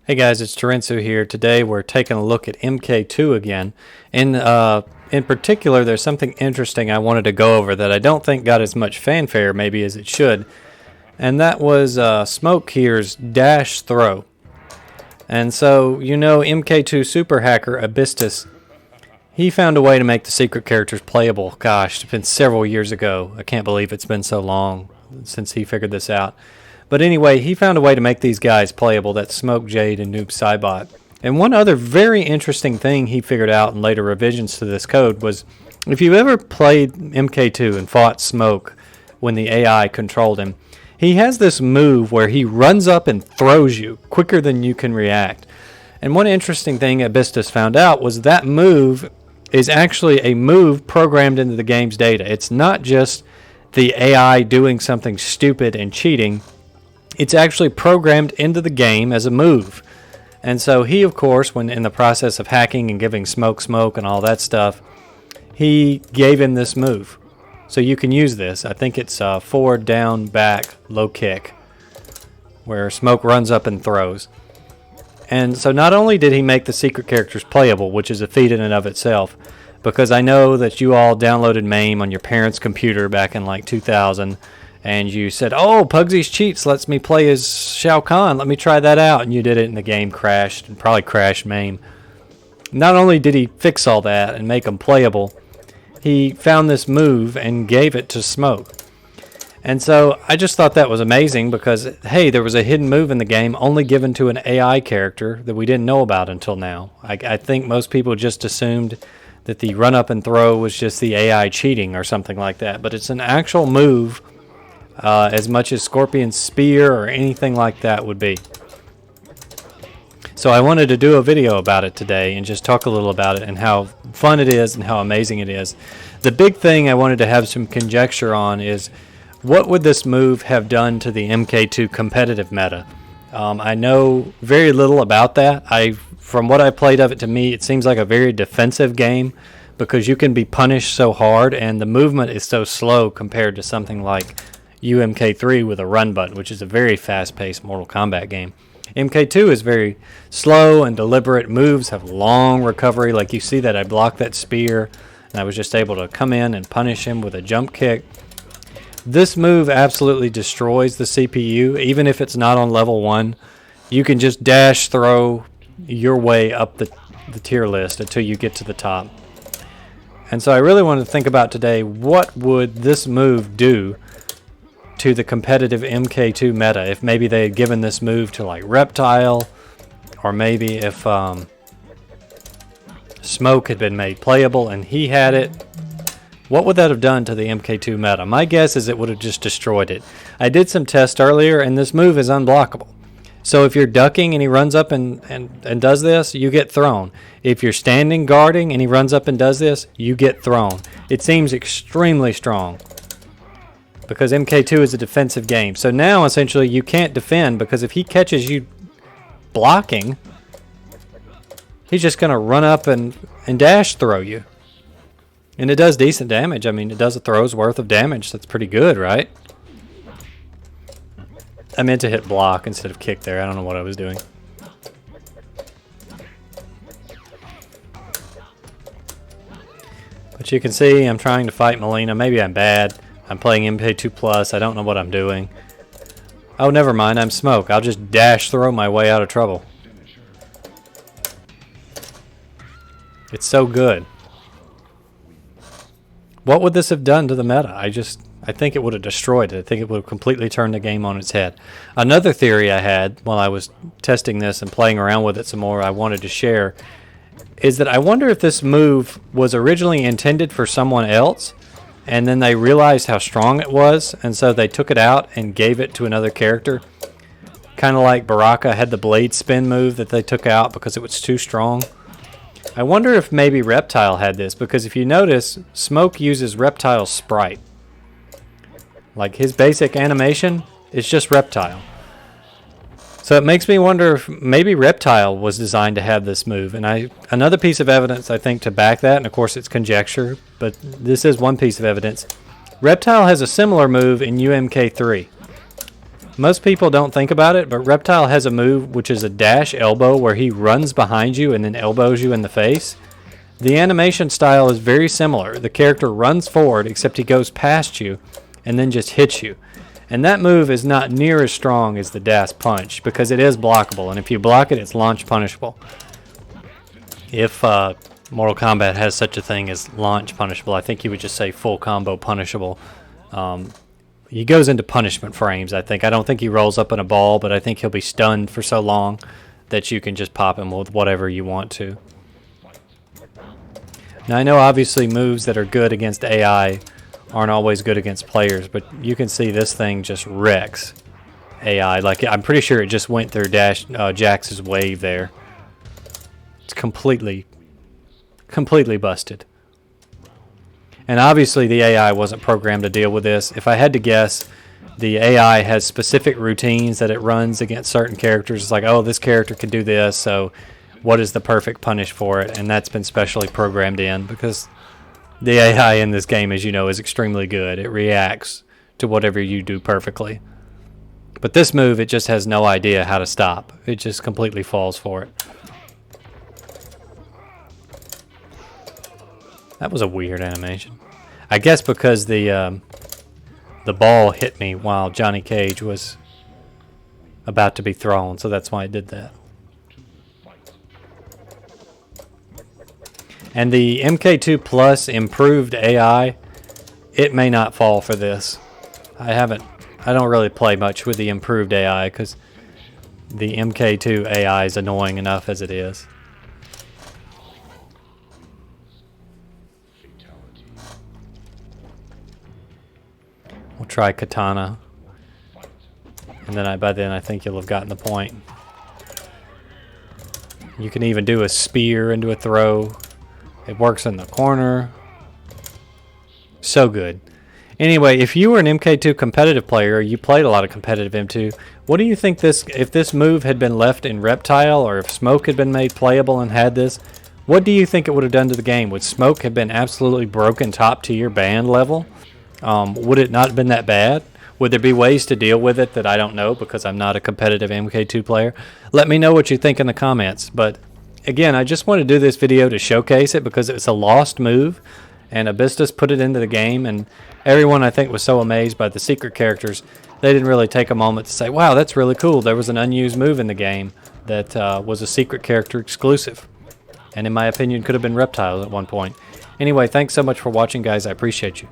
Hey guys, it's Terensu here. Today we're taking a look at MK2 again. In particular, there's something interesting I wanted to go over that I don't think got as much fanfare maybe as it should, and that was Smoke here's dash throw. And so, you know, MK2 super hacker Abystus, he found a way to make the secret characters playable. Gosh, it's been several years ago. I can't believe it's been so long since he figured this out. But anyway, he found a way to make these guys playable. That's Smoke, Jade, and Noob Saibot. And one other very interesting thing he figured out in later revisions to this code was if you ever played MK2 and fought Smoke when the AI controlled him, he has this move where he runs up and throws you quicker than you can react. And one interesting thing Abystus found out was that move is actually a move programmed into the game's data. It's not just the AI doing something stupid and cheating. It's actually programmed into the game as a move. And so he, of course, when in the process of hacking and giving Smoke and all that stuff, he gave him this move. So you can use this. I think it's forward, down, back, low kick, where Smoke runs up and throws. And so not only did he make the secret characters playable, which is a feat in and of itself, because I know that you all downloaded MAME on your parents' computer back in like 2000, and you said, oh, Pugsy's Cheats lets me play as Shao Kahn. Let me try that out. And you did it, and the game crashed, and probably crashed MAME. Not only did he fix all that and make them playable, he found this move and gave it to Smoke. And so I just thought that was amazing because, hey, there was a hidden move in the game only given to an AI character that we didn't know about until now. I think most people just assumed that the run up and throw was just the AI cheating or something like that. But it's an actual move as much as Scorpion's Spear or anything like that would be. So I wanted to do a video about it today and just talk a little about it and how fun it is and how amazing it is. The big thing I wanted to have some conjecture on is what would this move have done to the MK2 competitive meta? I know very little about that. From what I played of it, to me, it seems like a very defensive game because you can be punished so hard and the movement is so slow compared to something like UMK3 with a run button, which is a very fast-paced Mortal Kombat game. MK2 is very slow and deliberate. Moves have long recovery. Like you see that I blocked that spear, and I was just able to come in and punish him with a jump kick. This move absolutely destroys the CPU. Even if it's not on level 1, you can just dash throw your way up the tier list until you get to the top. And so I really wanted to think about today, what would this move do to the competitive MK2 meta if maybe they had given this move to like Reptile, or maybe if Smoke had been made playable and he had it. What would that have done to the MK2 meta? My guess is it would have just destroyed it. I did some tests earlier and this move is unblockable. So if you're ducking and he runs up and does this, you get thrown. If you're standing guarding and he runs up and does this, you get thrown. It seems extremely strong, because MK2 is a defensive game. So now, essentially, you can't defend, because if he catches you blocking, he's just going to run up and dash throw you. And it does decent damage. I mean, it does a throw's worth of damage. That's pretty good, right? I meant to hit block instead of kick there. I don't know what I was doing. But you can see I'm trying to fight Melina. Maybe I'm bad. I'm playing MK2 Plus. I don't know what I'm doing. Oh, never mind. I'm Smoke. I'll just dash throw my way out of trouble. It's so good. What would this have done to the meta? I think it would have destroyed it. I think it would have completely turned the game on its head. Another theory I had while I was testing this and playing around with it some more I wanted to share is that I wonder if this move was originally intended for someone else, and then they realized how strong it was, and so they took it out and gave it to another character. Kind of like Baraka had the blade spin move that they took out because it was too strong. I wonder if maybe Reptile had this, because if you notice, Smoke uses Reptile's sprite. Like his basic animation is just Reptile. So it makes me wonder if maybe Reptile was designed to have this move. And another piece of evidence, I think, to back that, and of course it's conjecture, but this is one piece of evidence. Reptile has a similar move in UMK3. Most people don't think about it, but Reptile has a move which is a dash elbow where he runs behind you and then elbows you in the face. The animation style is very similar. The character runs forward except he goes past you and then just hits you. And that move is not near as strong as the dash punch because it is blockable, and if you block it, it's launch punishable. If Mortal Kombat has such a thing as launch punishable, I think you would just say full combo punishable. He goes into punishment frames, I think. I don't think he rolls up in a ball, but I think he'll be stunned for so long that you can just pop him with whatever you want to. Now, I know obviously moves that are good against AI aren't always good against players, but you can see this thing just wrecks AI. Like, I'm pretty sure it just went through Jax's wave there. It's completely busted. And obviously the AI wasn't programmed to deal with this. If I had to guess, the AI has specific routines that it runs against certain characters. It's like, oh, this character can do this, so what is the perfect punish for it? And that's been specially programmed in because the AI in this game, as you know, is extremely good. It reacts to whatever you do perfectly. But this move, it just has no idea how to stop. It just completely falls for it. That was a weird animation. I guess because the ball hit me while Johnny Cage was about to be thrown, so that's why it did that. And the MK2 Plus improved AI, it may not fall for this. I don't really play much with the improved AI because the MK2 AI is annoying enough as it is. We'll try Katana. And then by then I think you'll have gotten the point. You can even do a spear into a throw. It works in the corner. So good. Anyway, if you were an MK2 competitive player, or you played a lot of competitive M2, what do you think if this move had been left in Reptile, or if Smoke had been made playable and had this, what do you think it would have done to the game? Would Smoke have been absolutely broken top tier band level? Would it not have been that bad? Would there be ways to deal with it that I don't know because I'm not a competitive MK2 player? Let me know what you think in the comments. But again, I just want to do this video to showcase it because it's a lost move, and Abystus put it into the game, and everyone I think was so amazed by the secret characters, they didn't really take a moment to say, wow, that's really cool. There was an unused move in the game that was a secret character exclusive, and in my opinion could have been Reptile at one point. Anyway, thanks so much for watching, guys. I appreciate you.